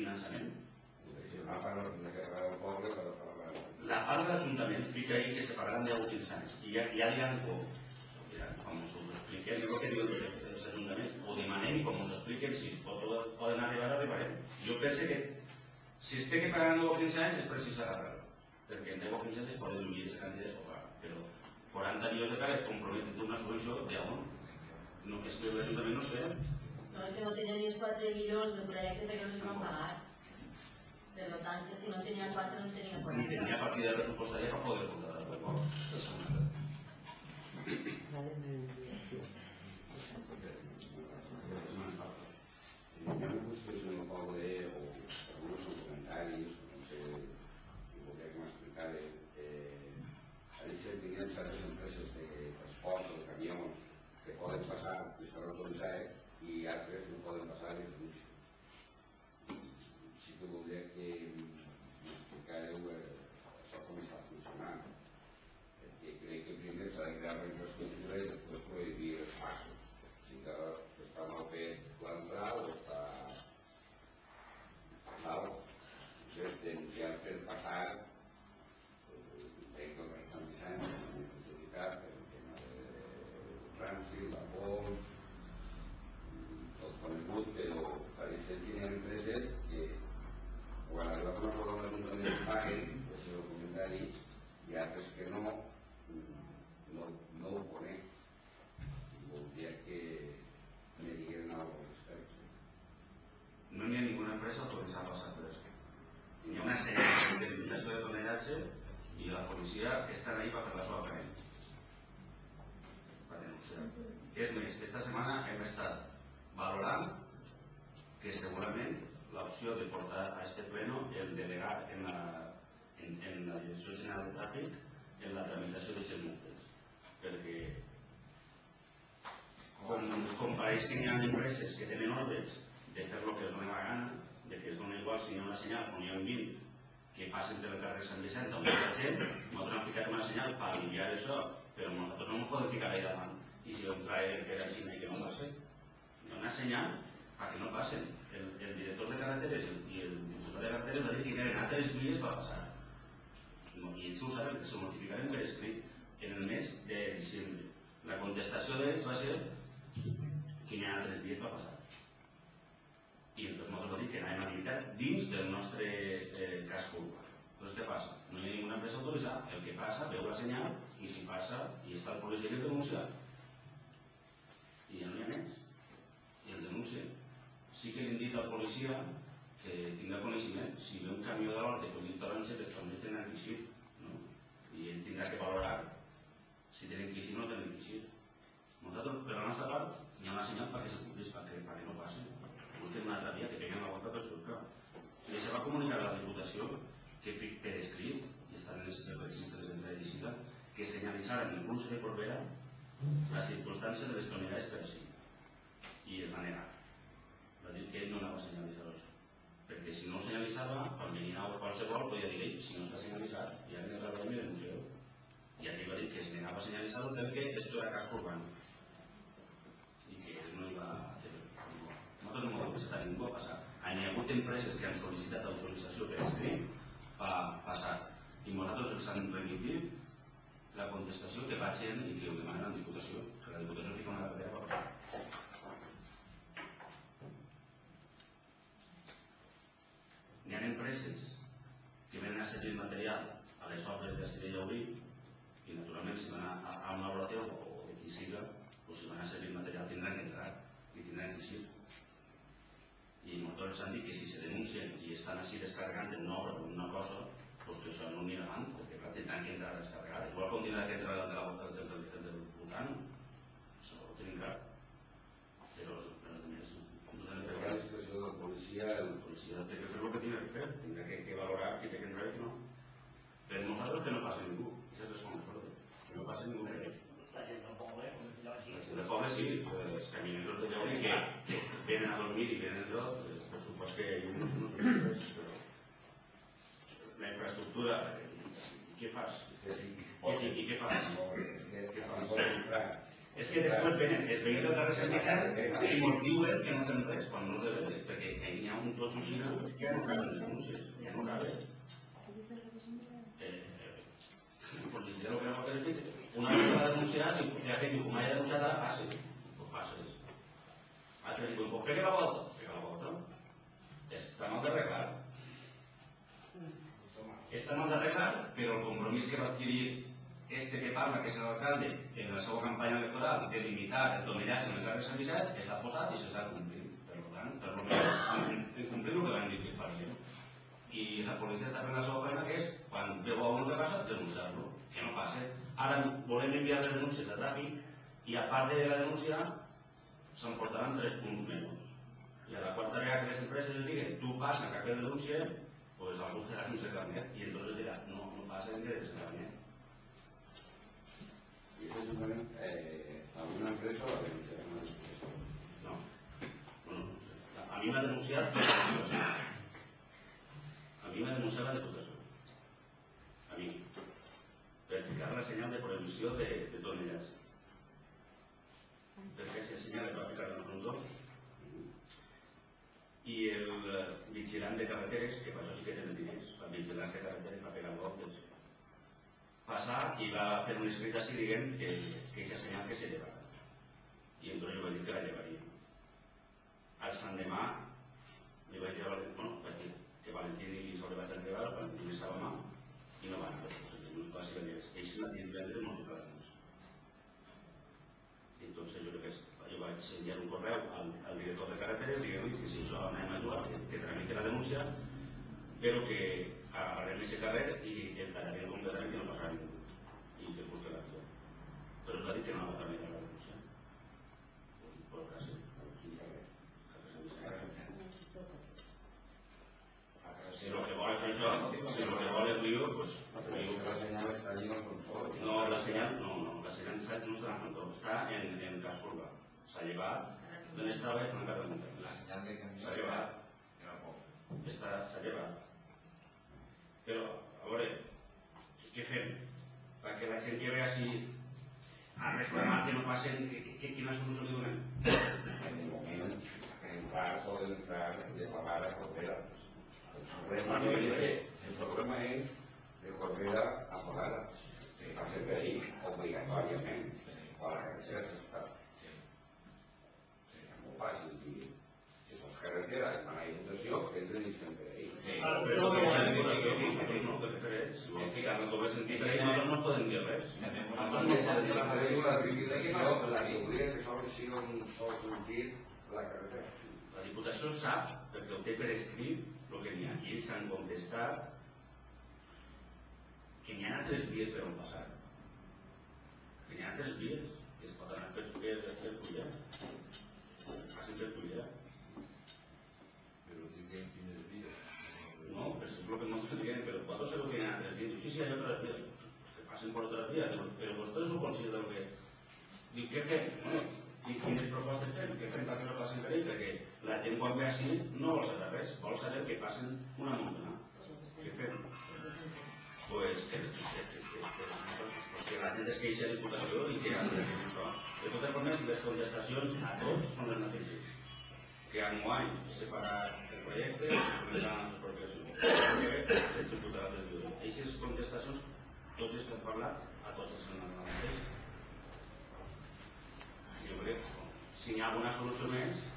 finançament. La part de l'Ajuntament fica ahí que se pagaran de 15 anys i ja diran com us ho expliquem, és el que diuen els ajuntaments, ho demanem i com us expliquen, si poden arribar, arribarem. Jo penso que si es té que pagar en 10 o 15 anys és precís agarrar-lo, perquè en 10 o 15 anys es poden lluir aquesta quantitat o pagar, però 40 milions de cares comprometen una subvenció d'on? No, és que l'Ajuntament no sé. No, és que no tenia ni els 4 milions de projecte perquè no es van pagar. Per tant, que si no tenia 4, no tenia 4. Ni tenia partida pressupostària per poder contratar l'acord. Hi ha una qüestió en el poble, o alguns són comentaris, no sé, el que m'explicava, a deixar que hi ha certes empreses de transport o de camions que poden passar, que estan autoritzades, i altres no poden passar i renuncio. Sí que voldria que m'explicareu això com està funcionant, perquè crec que primer s'ha de crear la infraestructura i després prohibir els passos. Si que està mal fet l'entrada o està mal, denunciar per passar, crec que el que estan deixant és una oportunitat per el tema del trànsit, la pols, tot conegut, però parece que hi ha empreses que quan arriba una cosa a l'Ajuntament es paguen, que és el comentari, i altres que no ho conec. Voldria que me digueren alguna cosa al respecte. No hi ha ninguna empresa autoritzada a passar per això. Hi ha una sèrie de limitació de tonellatge i la policia està ahí per fer la seva feina. Per denunciar. És més, aquesta setmana hem estat valorant que segurament l'opció de portar a este pleno el delegar en la Direcció General de Tràfic en la tramitació d'aquestes multes. Perquè com pareix que hi ha empreses que tenen ordres de fer el que es dona la gana, de que es dona igual si hi ha una senyal o n'hi ha un 20 que passen per el carrer Sant Vicent on hi ha gent, nosaltres hem ficat una senyal per aliviar això, però nosaltres no ens podem ficar allà davant i si vam traure que era així i que no passa. Hi ha una senyal perquè no passen. El director de carreteres i el diputat de carreteres va dir que hi havia altres vies per passar. I ells ho saben, que se'l notificarem per escrit en el mes de diciembre. La contestació d'ells va ser que hi ha altres vies per passar. I entonces nosaltres vam dir que anàvem a limitar dins del nostre casc urbà. Doncs què passa? No hi ha ninguna empresa autoritzada. El que passa, veu la senyal i si passa i està el policia que el denuncia. I ja no hi ha més. I el denuncia. Sí que li hem dit al policia que tindrà coneixement. Si ve un camió de l'ordre que li torren les camions tenen que eixir, no? I ell tindrà que valorar si tenen que eixir o no tenen que eixir. Nosaltres, per la nostra part, hi ha una senyal perquè s'acomplís, perquè no passi. Busquem una altra via, que peguen la volta per surcar. I se va comunicar a la Diputació que per escrit, i estan en els registres d'entrada i eixida, que senyalitzaren en el curs de Corbera la circumstància de les tonelades per així. I es va negar. Va dir que ell no anava a senyalitzar això. Perquè si no ho senyalitzava, quan venia qualsevol, podia dir, si no està senyalitzat, ja anem a treballar i me denuncieu. I aquí va dir que es negava a senyalitzar-ho perquè esto era casc urbano. I que no hi va fer. Nosaltres no ho hem autoritzat, ningú ha passat. Hi ha hagut empreses que han sol·licitat autorització per escrit per passar. I nosaltres ens han remitit la contestació que vagin i que ho demanen a la Diputació, que la Diputació fica una cartera per passar. Hi ha empreses que venen a cedir material a les obres de Sirella Obrí i naturalment si van a un laboratori o de qui siga, si van a cedir material tindran que entrar i tindran que eixir. I nosaltres han dit que si se denuncien i estan així descarregant en una obra o una cosa, que això no anirà avant, perquè clar, tindran que entrar a descarregar. Igual com tindrà que entrar el del Butano, això ho tenim clar. Però els altres no tenen per què. La situació de la policia... El policia té que fer el que tingui que fer, tindrà que valorar qui té que entrar i qui no. Per nosaltres que no passi ningú, això és el que no passi ningú. La gent del poble, de poble sí, els camineros de Llauri que venen a dormir i venen allò, per supost que hi ha uns res, però la infraestructura, què fas? I què fas? És que després venen els veïns del carrer Sant Vicent i ens diuen que no fem res, quan no és de veres, perquè hi ha un tot s'oxina, ja no caben denúncies, ja no caben. La policia el que no pot fer és dir, una vegada va denunciar, si aquell diu, com hagi denunciat ara, passi. Doncs passes. Altre diu, doncs pega la volta. Pega la volta. Està mal d'arreglar. Està mal d'arreglar, però el compromís que va adquirir que parla, que és l'alcalde, en la seva campanya electoral, de limitar el dominatge en el carrer Sant Vicenç, està posat i s'està complint. Per tant, complir el que van dir que farien. I la policia està fent la seva feina, que és, quan veu alguna que passa, denunciar-lo, que no passa. Ara volem enviar les denúncies de tràfic i a part de la denúncia s'emportaran 3 punts menys. I a la quarta vegada que les empreses es diguen tu passa que aquella denúncia, doncs algú estarà sense carnet i entonces dirà no passa que sense carnet. I això simplement alguna empresa o la denuncia? No. Bueno, a mi m'ha denunciat la Diputació. A mi m'ha denunciat la Diputació. A mi. Per ficar la senyal de prohibició de tonellatge. Perquè aquesta senyal es va ficar en el frontó i el vigilant de carreteres, que per això sí que tenen diners, el vigilant de carreteres va pegar voltes, passar i va fer un escrit així dient que aquesta senyal que se llevara. I entonces jo vaig dir que la llevaria. Al Sant demà li vaig dir que Valentín i se li vaig entregar, el Valentín estava mal i no van haver procediments bàsicament. Ells matins vendre no ficaran més. Entonces jo crec que jo vaig enviar un correu al director de carreteres dient que si això anem a ajudar, que tramite la denúncia, però que agarrem aquest carrer i el tallarem completament i no passarà ningú i que busque la via. Però es va dir que no va tramitar la denúncia. Però quasi. Si el que vol és això, si el que vol és lío, doncs... La senyal està allí en el control. No, la senyal no està en control, està en casco urbà. S'ha llevat, d'on estava és una casa muntant. La senyal de que s'ha llevat. S'ha llevat. Però, a veure, què fem? Perquè la gent que ve així a reclamar que no passen, quina solució li donem? En el moment, entrar poden entrar de la vara a Corbera. El problema és de Corbera a Fogara. Passa per ahí obligatòriament quan la carretera s'està. Seria molt fàcil dir que és carretera i quan hi ha votació entren i estem per ahí. Però no hi ha votació, si no té res. Si vols ficar el que ho he sentit ahí, nosaltres no podem dir res. La privilegiació, la que hauria que sol sigui un sol sentit la carretera. La Diputació sap, perquè ho té per escrit, el que n'hi ha. I ells han contestat que n'hi ha altres vies per on passar. Que n'hi ha altres vies. Que es pot anar per Cullera. Passin per Cullera. Però diguen quines vies. No, però és el que no estan dient, però pot ser que hi ha altres vies. Sí, hi ha altres vies. Pues que passen per altres vies. Però vostès ho consideren que... Diu, què fem? I quines propostes fem? Què fem perquè no passin per ell? Perquè la gent quan ve així no vol saber res, vol saber que passen una muntanya. Què fem? Pues que la gent es queixa de Diputació i que hagi de fer això. De totes formes, les contestacions a tots són les mateixes. Que enguany separar el projecte i començar amb les expropiacions. Que s'imputarà des de juliol. Aquestes contestacions, tots els que hem parlat, a tots els han anat el mateix. Jo crec, si hi ha alguna solució més,